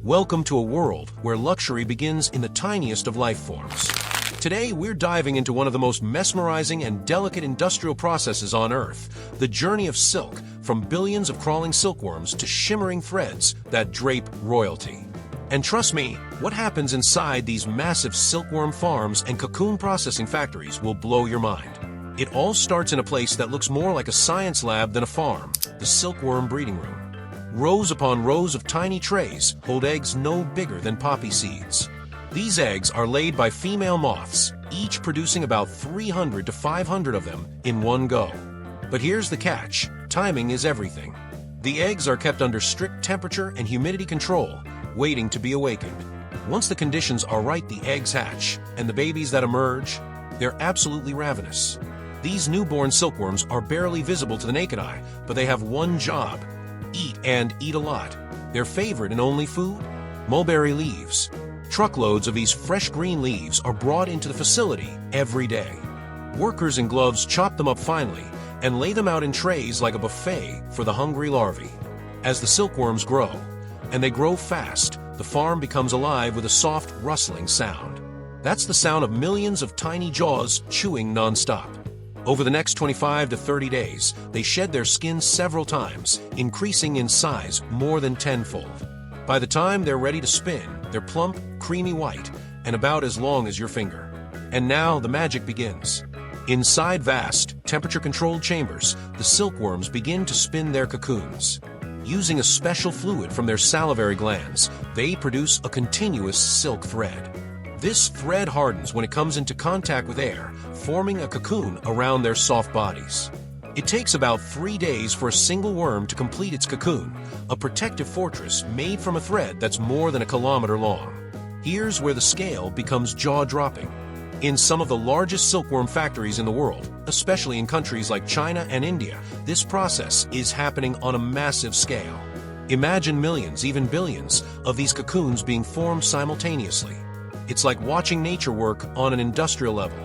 Welcome to a world where luxury begins in the tiniest of life forms. Today, we're diving into one of the most mesmerizing and delicate industrial processes on Earth, the journey of silk, from billions of crawling silkworms to shimmering threads that drape royalty. And trust me, what happens inside these massive silkworm farms and cocoon processing factories will blow your mind. It all starts in a place that looks more like a science lab than a farm, the silkworm breeding room. Rows upon rows of tiny trays hold eggs no bigger than poppy seeds. These eggs are laid by female moths, each producing about 300 to 500 of them in one go. But here's the catch: timing is everything. The eggs are kept under strict temperature and humidity control, waiting to be awakened. Once the conditions are right, the eggs hatch, and the babies that emerge, they're absolutely ravenous. These newborn silkworms are barely visible to the naked eye, but they have one job: eat and eat a lot. Their favorite and only food? Mulberry leaves. Truckloads of these fresh green leaves are brought into the facility every day. Workers in gloves chop them up finely and lay them out in trays like a buffet for the hungry larvae. As the silkworms grow, and they grow fast, the farm becomes alive with a soft, rustling sound. That's the sound of millions of tiny jaws chewing non-stop. Over the next 25 to 30 days, they shed their skin several times, increasing in size more than tenfold. By the time they're ready to spin, they're plump, creamy white, and about as long as your finger. And now the magic begins. Inside vast, temperature-controlled chambers, the silkworms begin to spin their cocoons. Using a special fluid from their salivary glands, they produce a continuous silk thread. This thread hardens when it comes into contact with air, forming a cocoon around their soft bodies. It takes about 3 days for a single worm to complete its cocoon, a protective fortress made from a thread that's more than a kilometer long. Here's where the scale becomes jaw-dropping. In some of the largest silkworm factories in the world, especially in countries like China and India, this process is happening on a massive scale. Imagine millions, even billions, of these cocoons being formed simultaneously. It's like watching nature work on an industrial level.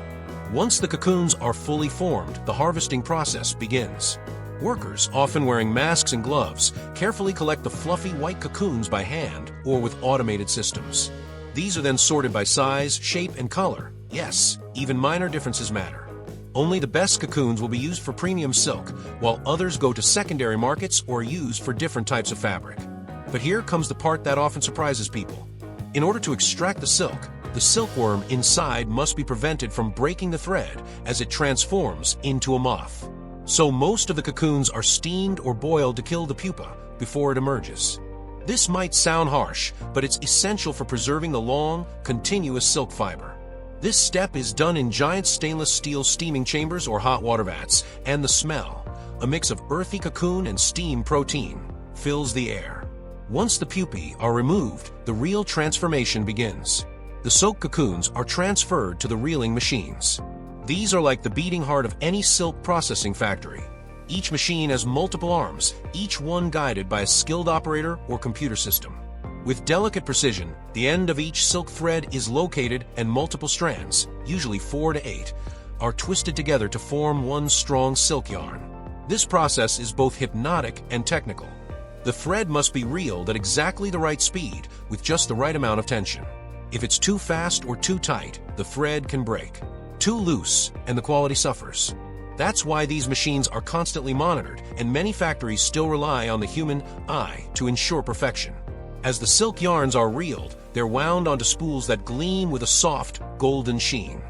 Once the cocoons are fully formed, the harvesting process begins. Workers, often wearing masks and gloves, carefully collect the fluffy white cocoons by hand or with automated systems. These are then sorted by size, shape, and color. Yes, even minor differences matter. Only the best cocoons will be used for premium silk, while others go to secondary markets or are used for different types of fabric. But here comes the part that often surprises people. In order to extract the silkworm inside must be prevented from breaking the thread as it transforms into a moth. So most of the cocoons are steamed or boiled to kill the pupa before it emerges. This might sound harsh, but it's essential for preserving the long, continuous silk fiber. This step is done in giant stainless steel steaming chambers or hot water vats, and the smell, a mix of earthy cocoon and steam protein, fills the air. Once the pupae are removed, the real transformation begins. The soaked cocoons are transferred to the reeling machines. These are like the beating heart of any silk processing factory. Each machine has multiple arms, each one guided by a skilled operator or computer system. With delicate precision, the end of each silk thread is located and multiple strands, usually 4 to 8, are twisted together to form one strong silk yarn. This process is both hypnotic and technical. The thread must be reeled at exactly the right speed with just the right amount of tension. If it's too fast or too tight, the thread can break. Too loose, and the quality suffers. That's why these machines are constantly monitored, and many factories still rely on the human eye to ensure perfection. As the silk yarns are reeled, they're wound onto spools that gleam with a soft, golden sheen.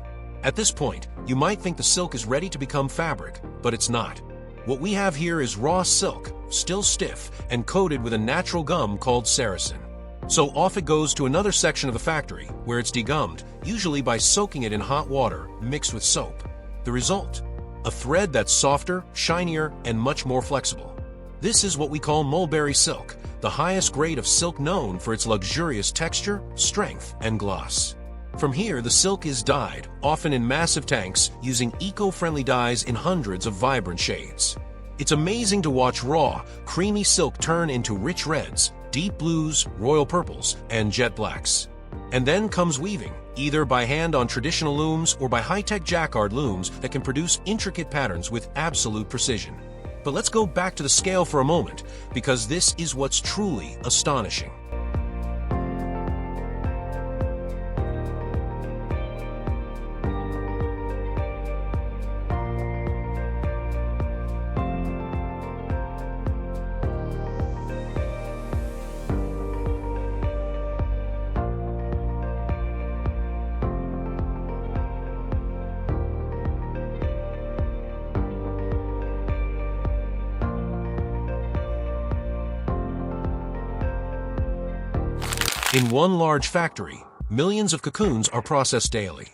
At this point, you might think the silk is ready to become fabric, but it's not. What we have here is raw silk, still stiff, and coated with a natural gum called saracen. So off it goes to another section of the factory, where it's degummed, usually by soaking it in hot water mixed with soap. The result? A thread that's softer, shinier, and much more flexible. This is what we call mulberry silk, the highest grade of silk known for its luxurious texture, strength, and gloss. From here, the silk is dyed, often in massive tanks, using eco-friendly dyes in hundreds of vibrant shades. It's amazing to watch raw, creamy silk turn into rich reds, deep blues, royal purples, and jet blacks. And then comes weaving, either by hand on traditional looms or by high-tech jacquard looms that can produce intricate patterns with absolute precision. But let's go back to the scale for a moment, because this is what's truly astonishing. In one large factory, millions of cocoons are processed daily.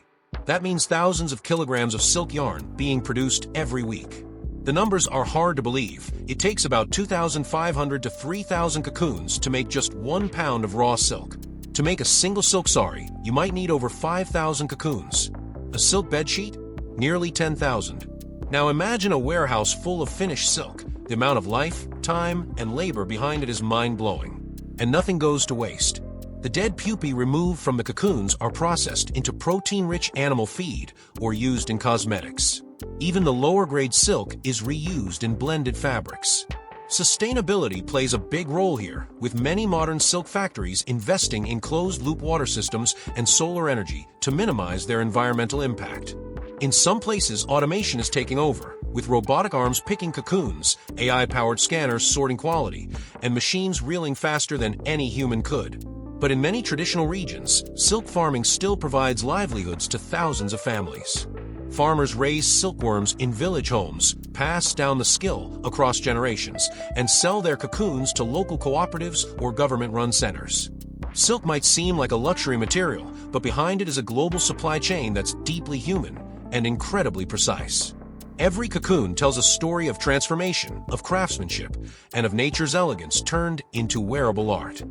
That means thousands of kilograms of silk yarn being produced every week. The numbers are hard to believe. It takes about 2,500 to 3,000 cocoons to make just 1 pound of raw silk. To make a single silk sari, you might need over 5,000 cocoons. A silk bedsheet? Nearly 10,000. Now imagine a warehouse full of finished silk. The amount of life, time, and labor behind it is mind-blowing. And nothing goes to waste. The dead pupae removed from the cocoons are processed into protein-rich animal feed or used in cosmetics. Even the lower-grade silk is reused in blended fabrics. Sustainability plays a big role here, with many modern silk factories investing in closed-loop water systems and solar energy to minimize their environmental impact. In some places, automation is taking over, with robotic arms picking cocoons, AI-powered scanners sorting quality, and machines reeling faster than any human could. But in many traditional regions, silk farming still provides livelihoods to thousands of families. Farmers raise silkworms in village homes, pass down the skill across generations, and sell their cocoons to local cooperatives or government-run centers. Silk might seem like a luxury material, but behind it is a global supply chain that's deeply human and incredibly precise. Every cocoon tells a story of transformation, of craftsmanship, and of nature's elegance turned into wearable art.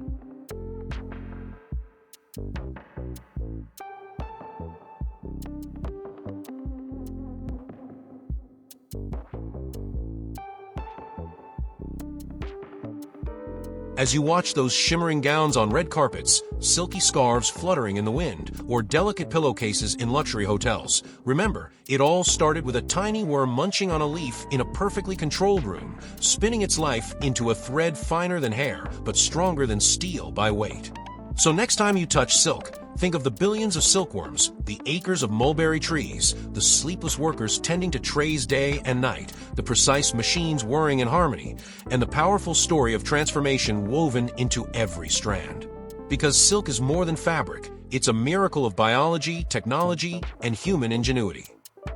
As you watch those shimmering gowns on red carpets, silky scarves fluttering in the wind, or delicate pillowcases in luxury hotels, remember, it all started with a tiny worm munching on a leaf in a perfectly controlled room, spinning its life into a thread finer than hair, but stronger than steel by weight. So next time you touch silk, think of the billions of silkworms, the acres of mulberry trees, the sleepless workers tending to trays day and night, the precise machines whirring in harmony, and the powerful story of transformation woven into every strand. Because silk is more than fabric, it's a miracle of biology, technology, and human ingenuity.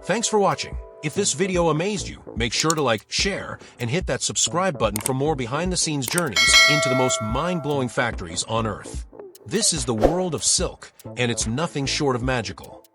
Thanks for watching. If this video amazed you, make sure to like, share, and hit that subscribe button for more behind-the-scenes journeys into the most mind-blowing factories on Earth. This is the world of silk, and it's nothing short of magical.